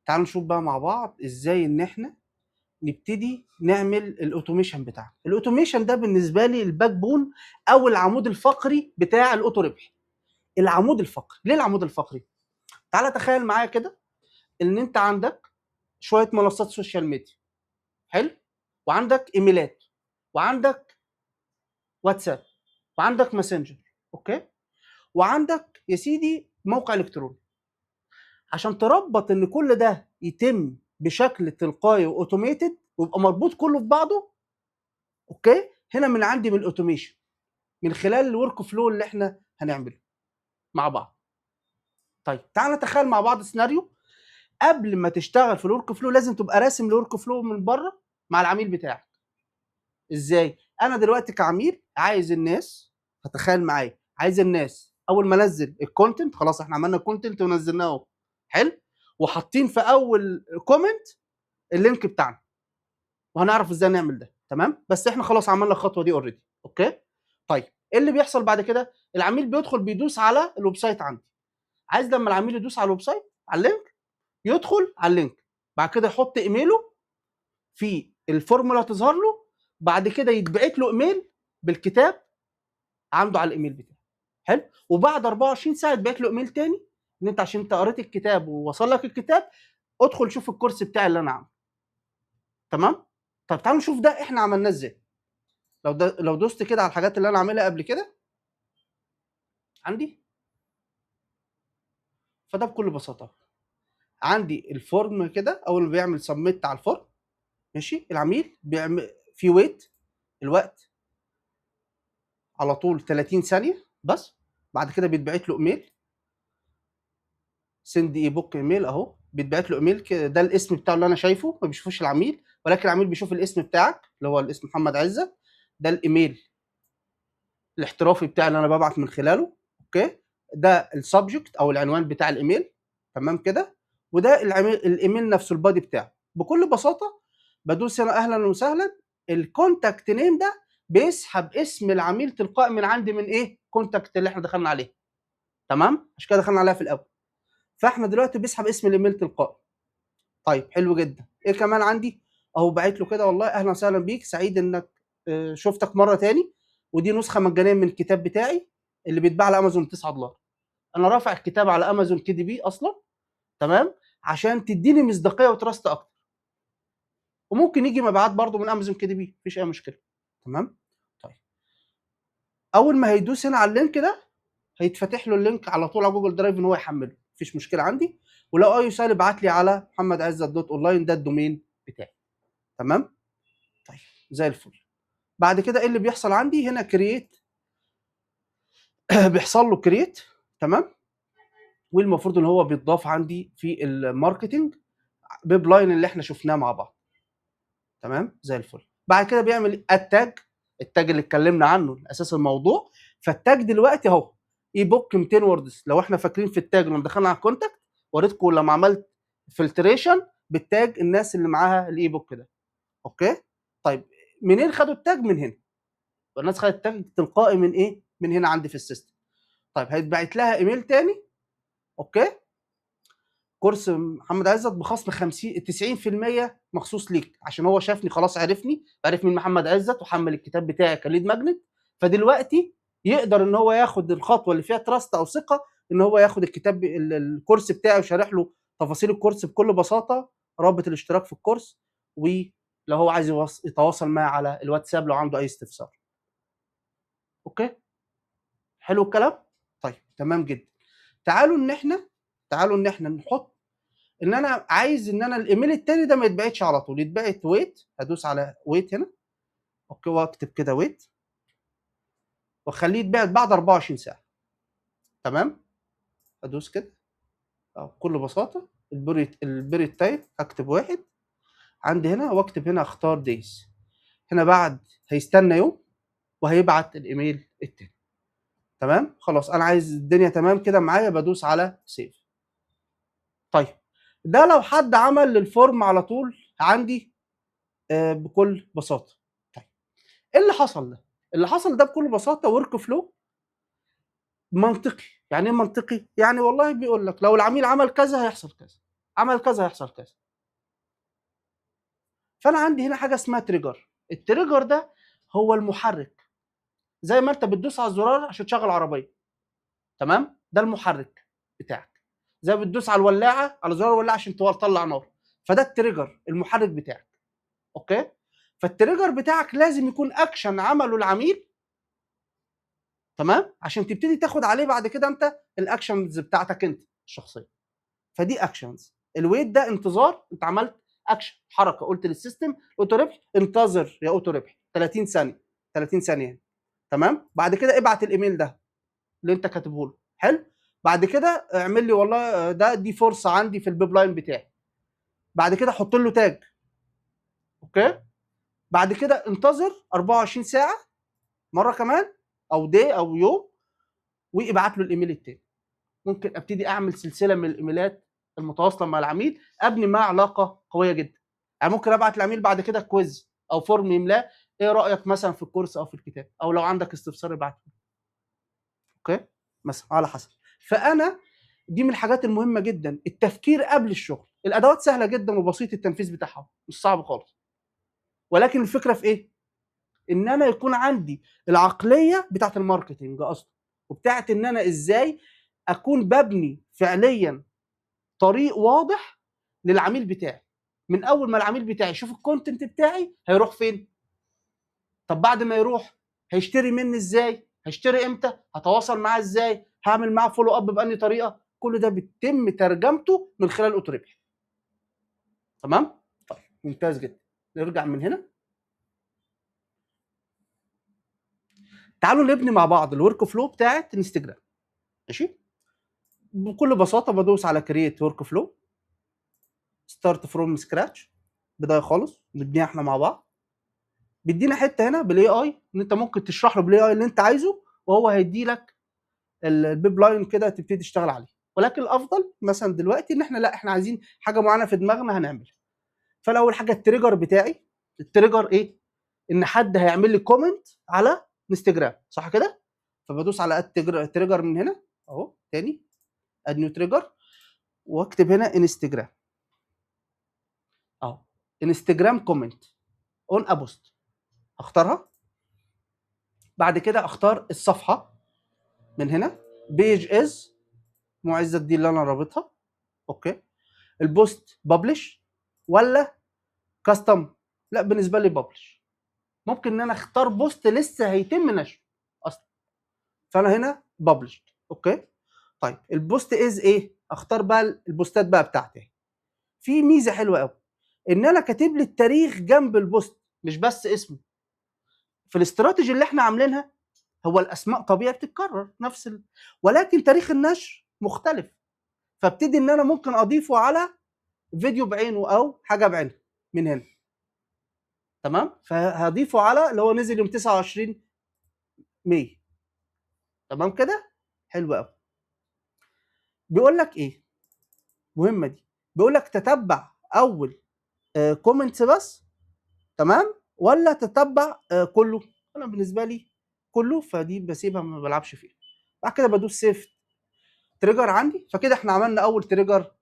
تعالوا نشوف بقى مع بعض ازاي ان احنا نبتدي نعمل الاوتوميشن بتاعنا. الاوتوميشن ده بالنسبه لي الباك بون او العمود الفقري بتاع الاوتو ربح. العمود الفقري، ليه العمود الفقري؟ تعالى تخيل معايا كده ان انت عندك شويه منصات سوشيال ميديا، حلو، وعندك ايميلات، وعندك واتساب، وعندك ماسنجر، اوكي، وعندك يا سيدي موقع الكتروني. عشان تربط ان كل ده يتم بشكل تلقائي واوتوميتد ويبقى مربوط كله في بعضه، اوكي، هنا من عندي من الاوتوميشن من خلال الورك فلو اللي احنا هنعمله مع بعض. طيب تعال نتخيل مع بعض سيناريو. قبل ما تشتغل في الورك فلو لازم تبقى راسم الورك فلو من بره مع العميل بتاعك. ازاي؟ انا دلوقتي كعميل عايز الناس، هتخيل معايا، عايز الناس اول ما انزل الكونتنت، خلاص احنا عملنا الكونتنت ونزلناه اهو، حلو، وحاطين في اول كومنت اللينك بتاعنا، وهنعرف ازاي نعمل ده، تمام؟ بس احنا خلاص عملنا الخطوه دي اوريدي، اوكي. طيب ايه اللي بيحصل بعد كده؟ العميل بيدخل بيدوس على الويب سايت عندي. عايز لما العميل يدوس على الويب سايت على اللينك، يدخل على اللينك، بعد كده يحط ايميله في الفورمولا تظهر له، بعد كده يتبعت له ايميل بالكتاب عنده على الايميل بتاعه، حلو، وبعد 24 ساعه يتبعت له ايميل تاني ان انت عشان انت قريت الكتاب ووصل لك الكتاب ادخل شوف الكورس بتاعي اللي انا عامله، تمام. طب تعالوا نشوف ده احنا عملناه ازاي. لو دوست كده على الحاجات اللي انا عاملها قبل كده عندي، فده بكل بساطه عندي الفورم كده. اول ما بيعمل سبميت على الفورم، ماشي، العميل بيعمل في ويت، الوقت على طول 30 ثانيه بس. بعد كده بيتبعت له ايميل، سند اي بوك ايميل اهو، بيتبعت له ايميل كده، ده الاسم بتاعه اللي انا شايفه، ما بيشوفوش العميل، ولكن العميل بيشوف الاسم بتاعك اللي هو الاسم محمد عزت، ده الايميل الاحترافي بتاعي اللي انا ببعت من خلاله، اوكي، ده السبجكت او العنوان بتاع الايميل، تمام كده، وده الايميل نفسه البادي بتاعه. بكل بساطه بدوس هنا اهلا وسهلا، الكونتاكت نيم ده بيسحب اسم العميل تلقائي من عندي من ايه؟ كونتاكت اللي احنا دخلنا عليه، تمام، عشان كده دخلنا عليها في الاول. فاحنا دلوقتي بيسحب اسم الايميل تلقائي. طيب حلو جدا، ايه كمان عندي؟ اهو باعت له كده، والله اهلا وسهلا بيك، سعيد انك شفتك مره تاني، ودي نسخه مجانيه من الكتاب بتاعي اللي بيتباع على امازون $9. انا رافع الكتاب على امازون كي دي بي اصلا، تمام، عشان تديني مصداقيه وتراست اكتر، وممكن يجي مبيعات برضو من امازون كي دي بي، مفيش اي مشكله، تمام. طيب اول ما هيدوس هنا على اللينك ده هيتفتح له اللينك على طول على جوجل درايف ان هو يحمله، مفيش مشكله عندي. ولو اي سؤال ابعت لي على محمدعزت.online، ده الدومين بتاعي، تمام. طيب زي الفل. بعد كده ايه اللي بيحصل عندي هنا؟ كرييت بيحصل له كرييت، تمام، والمفروض ان هو بيتضاف عندي في الماركتنج بيبلاين اللي احنا شفناه مع بعض، تمام زي الفل. بعد كده بيعمل التاج، التاج اللي اتكلمنا عنه اساس الموضوع. فالتاج دلوقتي اهو اي بوك 200 ووردز، لو احنا فاكرين في التاج لما دخلنا على الكونتاكت وريتكم لما عملت فلتريشن بالتاج الناس اللي معاها الاي بوك ده، اوكي. طيب منين خدوا التاج؟ من هنا، الناس خدت التاج تلقائي من ايه؟ من هنا عندي في السيستم. طيب هيتبعت لها ايميل تاني، اوكي، كورس محمد عزت بخصم 50 90% مخصوص ليك، عشان هو شافني خلاص، عرفني، عرف مين محمد عزت، وحمل الكتاب بتاعي كليد ماجنت، فدلوقتي يقدر ان هو ياخد الخطوه اللي فيها تراست او ثقه، ان هو ياخد الكتاب الكورس بتاعي وشارح له تفاصيل الكورس بكل بساطه، رابط الاشتراك في الكورس، ولو هو عايز يتواصل معي على الواتساب لو عنده اي استفسار، اوكي. حلو الكلام. طيب تمام جدا. تعالوا ان احنا نحط ان انا عايز ان انا الايميل التاني ده ما يتبعتش على طول، يتبعت ويت. هدوس على ويت هنا، اوكي، واكتب كده ويت، واخليه يتبعت بعد 24 ساعه، تمام. ادوس كده بكل بساطه. البريد تايب هكتب واحد عندي هنا، واكتب هنا اختار دايز، هنا بعد هيستنى يوم وهيبعت الايميل التاني، تمام. خلاص انا عايز الدنيا تمام كده معايا، بدوس على سيف. طيب ده لو حد عمل للفورم على طول عندي بكل بساطه. طيب ايه اللي حصل ده؟ اللي حصل ده بكل بساطه ورك فلو منطقي. يعني ايه منطقي؟ يعني والله بيقول لك لو العميل عمل كذا هيحصل كذا، عمل كذا هيحصل كذا. فانا عندي هنا حاجه اسمها تريجر. التريجر ده هو المحرك، زي ما انت بتدوس على الزرار عشان تشغل عربيه، تمام؟ ده المحرك بتاعك. زي ما بتدوس على الولاعه، على زرار الولاعه عشان تطلع نار، فده التريجر المحرك بتاعك. اوكي؟ فالتريجر بتاعك لازم يكون اكشن عمله العميل، تمام؟ عشان تبتدي تاخد عليه بعد كده انت الاكشنز بتاعتك انت الشخصيه. فدي اكشنز. الويت ده انتظار، انت عملت اكشن، حركه، قلت للسيستم اوتو ربح انتظر يا اوتو ربح 30 ثانيه، 30 ثانيه، تمام؟ بعد كده ابعت الايميل ده اللي انت كاتبه له، حلو؟ بعد كده اعمل لي والله دي فرصه عندي في البيب لاين بتاعي. بعد كده حط له تاج. اوكي؟ بعد كده انتظر 24 ساعه مره كمان، او دي او يوم، وابعت له الايميل التاني. ممكن ابتدي اعمل سلسله من الايميلات المتواصله مع العميل، ابني معاه علاقه قويه جدا. يعني ممكن ابعت العميل بعد كده كويز او فورم يملاه، ايه رايك مثلا في الكورس او في الكتاب، او لو عندك استفسار ابعته. اوكي؟ مثلا على حسب. فانا دي من الحاجات المهمه جدا، التفكير قبل الشغل. الادوات سهله جدا وبسيط التنفيذ بتاعها، مش صعب خالص. ولكن الفكره في ايه؟ ان انا يكون عندي العقليه بتاعت الماركتنج اصلا، وبتاعت ان انا ازاي اكون ببني فعليا طريق واضح للعميل بتاعي. من اول ما العميل بتاعي يشوف الكونتنت بتاعي هيروح فين، طب بعد ما يروح هيشتري مني ازاي، هيشتري امتى، هتواصل معاه ازاي، هعمل معاه فولو اب بأني طريقه. كل ده بيتم ترجمته من خلال اوتو ربح. تمام؟ طيب ممتاز جدا. نرجع من هنا، تعالوا نبني مع بعض الورك فلو بتاعت انستجرام. ماشي؟ بكل بساطه بدوس على كرييت ورك فلو، ستارت فروم سكراتش، بدايه خالص نبنيها احنا مع بعض. بيدينا حته هنا بالاي اي ان انت ممكن تشرح له بالاي اي اللي انت عايزه، وهو هيدي لك البيب لاين كده تبتدي تشتغل عليه. ولكن الافضل مثلا دلوقتي ان احنا لا، احنا عايزين حاجه معينه في دماغنا هنعملها. فالاول حاجه التريجر بتاعي. التريجر ايه؟ ان حد هيعمل لي كومنت على انستجرام، صح كده؟ فبدوس على التريجر من هنا اهو تاني، اد نيو تريجر، واكتب هنا انستجرام اهو، انستجرام كومنت اون ابوست، اختارها. بعد كده اختار الصفحه من هنا، بيج از معزه دي اللي انا رابطها. اوكي؟ البوست ببلش ولا كاستم؟ لا بالنسبه لي ببلش. ممكن ان انا اختار بوست لسه هيتم نشره اصلا، فانا هنا ببلش. اوكي؟ طيب البوست از ايه؟ اختار بقى البوستات بقى بتاعتي. في ميزه حلوه قوي ان انا كاتب لي التاريخ جنب البوست، مش بس اسمه. في الاستراتيجي اللي احنا عاملينها هو الاسماء طبيعي بتتكرر نفس ولكن تاريخ النشر مختلف. فابتدي ان انا ممكن اضيفه على فيديو بعينه او حاجه بعينها من هنا، تمام؟ فهضيفه على اللي هو نزل يوم 29 ماي، تمام كده؟ حلو قوي. بيقول لك ايه؟ مهمه دي. بيقول لك تتبع اول كومنتس بس، تمام؟ ولا تتبع كله؟ انا بالنسبه لي كله، فدي بسيبها ما بلعبش فيها. بعد كده بدوس سيف تريجر عندي. فكده احنا عملنا اول تريجر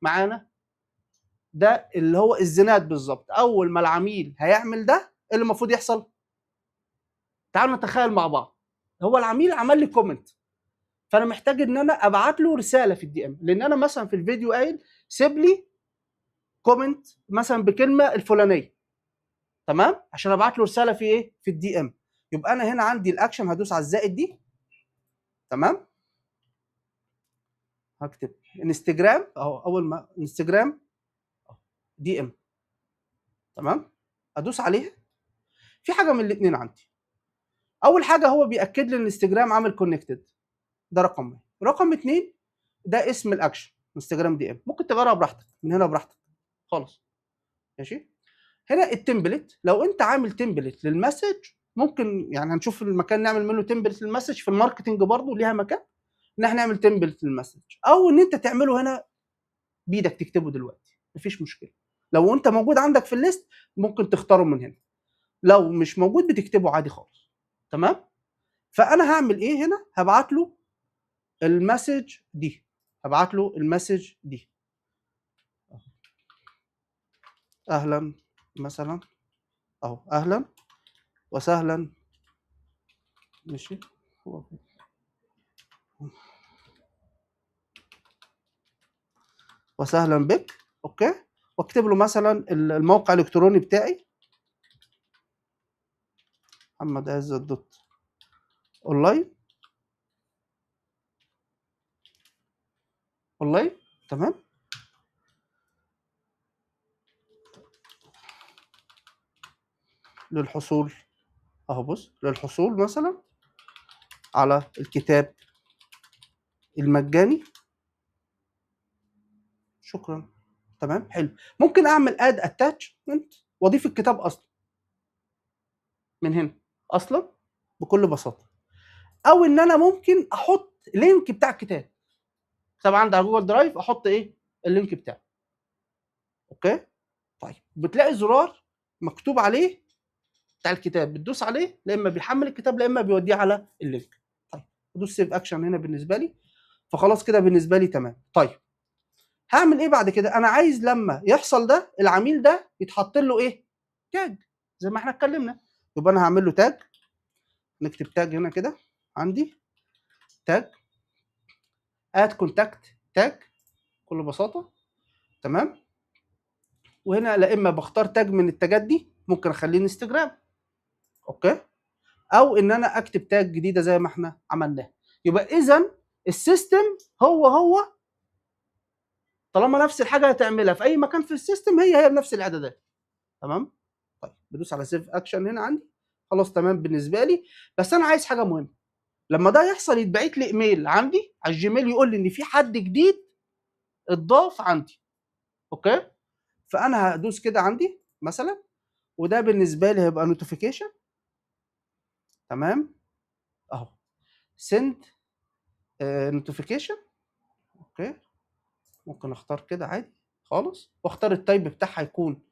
معانا، ده اللي هو الزناد بالظبط. اول ما العميل هيعمل ده، ايه اللي المفروض يحصل؟ تعالوا نتخيل مع بعض. هو العميل عمل لي كومنت، فانا محتاج ان انا ابعت له رساله في الدي ام، لان انا مثلا في الفيديو قايل سيب لي كومنت مثلا بكلمه الفلانيه، تمام؟ عشان ابعت له رساله في ايه؟ في الدي ام. يبقى انا هنا عندي الاكشن، هدوس على الزائد دي، تمام؟ هكتب انستجرام اهو، اول ما انستجرام دي ام، تمام؟ ادوس عليها. في حاجه من الاثنين عندي. اول حاجه هو بياكد لي ان انستجرام عامل كونكتد، ده رقم واحد. رقم اثنين، ده اسم الاكشن انستجرام دي ام. ممكن تغيرها براحتك من هنا براحتك خالص. ماشي؟ هنا التمبلت، لو انت عامل تمبلت للمسج ممكن، يعني هنشوف المكان نعمل منه تمبلت للمسج. في الماركتنج برضو ليها مكان ان احنا نعمل تمبلت للمسج، او ان انت تعمله هنا بايدك تكتبه دلوقتي، مفيش مشكله. لو انت موجود عندك في الليست ممكن تختاره من هنا، لو مش موجود بتكتبه عادي خالص، تمام؟ فانا هعمل ايه هنا؟ هبعت له المسج دي، هبعت له المسج دي اهلا مثلا اهو، اهلا وسهلا. ماشي، وسهلا بك. اوكي، واكتب له مثلا الموقع الالكتروني بتاعي محمد عزت دوت اونلاين. اونلاين، تمام. للحصول اهو، بص، للحصول مثلا على الكتاب المجاني. شكرا. تمام، حلو. ممكن اعمل اد اتاتشمنت واضيف الكتاب اصلا من هنا اصلا بكل بساطه، او ان انا ممكن احط لينك بتاع الكتاب. طبعا عندي على جوجل درايف احط ايه اللينك بتاعه. اوكي، طيب بتلاقي زرار مكتوب عليه بتاع الكتاب، بتدوس عليه لا اما بيحمل الكتاب لا اما بيوديه على اللينك. طيب ادوس سيف اكشن هنا بالنسبه لي، فخلاص كده بالنسبه لي تمام. طيب هعمل ايه بعد كده؟ انا عايز لما يحصل ده العميل ده يتحط له ايه؟ تاج، زي ما احنا اتكلمنا. يبقى انا هعمل له تاج، نكتب تاج هنا كده عندي، تاج اد كونتاكت تاج بكل بساطه. تمام، وهنا لا اما بختار تاج من التاجات دي، ممكن اخليه انستجرام. اوكي، او ان انا اكتب تاج جديده زي ما احنا عملناها. يبقى اذا السيستم هو طالما نفس الحاجه هتعملها في اي مكان في السيستم، هي بنفس الاعدادات. تمام. طيب بدوس على سيف اكشن هنا عندي، خلاص تمام بالنسبه لي. بس انا عايز حاجه مهمه، لما ده يحصل يتبعت لي ايميل عندي على الجيميل يقول لي ان في حد جديد اتضاف عندي. اوكي، فانا هدوس كده عندي مثلا، وده بالنسبه لي هيبقى نوتيفيكيشن. تمام اهو، سند نوتيفيكيشن. اوكي، ممكن اختار كده عادي خالص، واختار التايب بتاعها يكون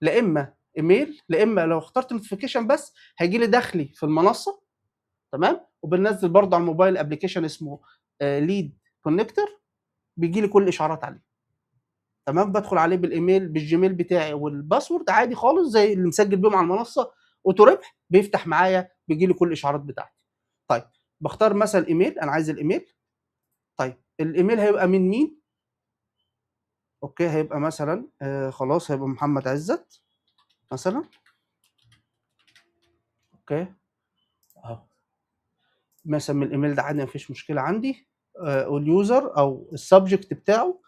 لا اما ايميل لا اما لو اخترت نوتيفيكيشن بس هيجي لي داخلي في المنصه. تمام، وبننزل برضه على الموبايل ابلكيشن اسمه ليد كونكتور، بيجي لي كل الاشعارات عليه. تمام، بدخل عليه بالايميل بالجيميل بتاعي والباسورد عادي خالص زي اللي مسجل بيهم على المنصه، اوتو ربح بيفتح معايا بيجي لي كل الاشعارات بتاعتي. طيب بختار مثلا ايميل، انا عايز الايميل. طيب الايميل هيبقى من مين؟ اوكي، هيبقى مثلا خلاص هيبقى محمد عزت مثلا. اوكي اهو، مثلا من الايميل ده عادي مفيش مشكله عندي. واليوزر او السبجكت بتاعه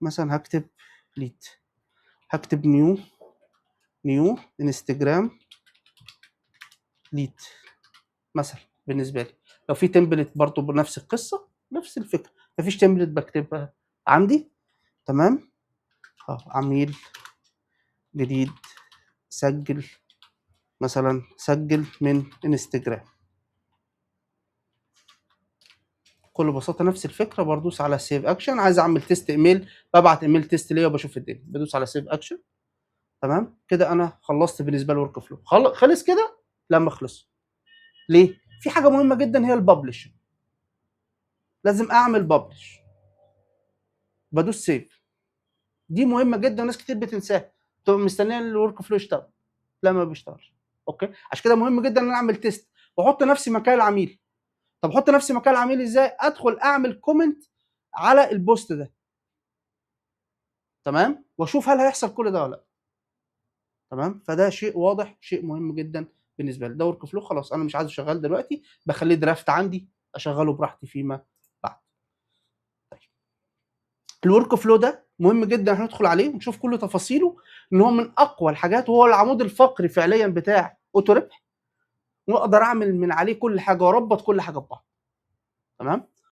مثلا هكتب ليد، هكتب نيو انستجرام ليد مثلا بالنسبه لي. لو في تمبلت برضه بنفس القصه نفس الفكره، مفيش تمبلت بكتبها عندي. تمام عميل جديد سجل مثلا، سجل من انستجرام. بكل بساطه نفس الفكره، بدوس على سيف اكشن. عايز اعمل تيست ايميل، ببعت ايميل تيست ليا وبشوف الدنيا، بدوس على سيف اكشن. تمام كده انا خلصت بالنسبه لي ورك فلو. خلص كده؟ لا ما خلص. ليه؟ في حاجه مهمه جدا هي الببلش، لازم اعمل ببلش. بدوس سيف، دي مهمه جدا وناس كتير بتنساها، تبقى مستنيه الورك فلو يشتغل، لا ما بيشتغلش. اوكي، عشان كده مهم جدا ان انا اعمل تيست واحط نفسي مكان العميل. طب احط نفسي مكان العميل ازاي؟ ادخل اعمل كومنت على البوست ده، تمام، واشوف هل هيحصل كل ده ولا لا. تمام، فده شيء واضح، شيء مهم جدا بالنسبه لي. ده ورك فلو خلاص انا مش عايزه شغال دلوقتي، بخليه درافت عندي اشغله براحتي فيما بعد. طيب الورك فلو ده مهم جدا هندخل عليه ونشوف كل تفاصيله، ان هو من اقوى الحاجات وهو العمود الفقري فعليا بتاع اوتو ربح، واقدر اعمل من عليه كل حاجه واربط كل حاجه ببعض. تمام،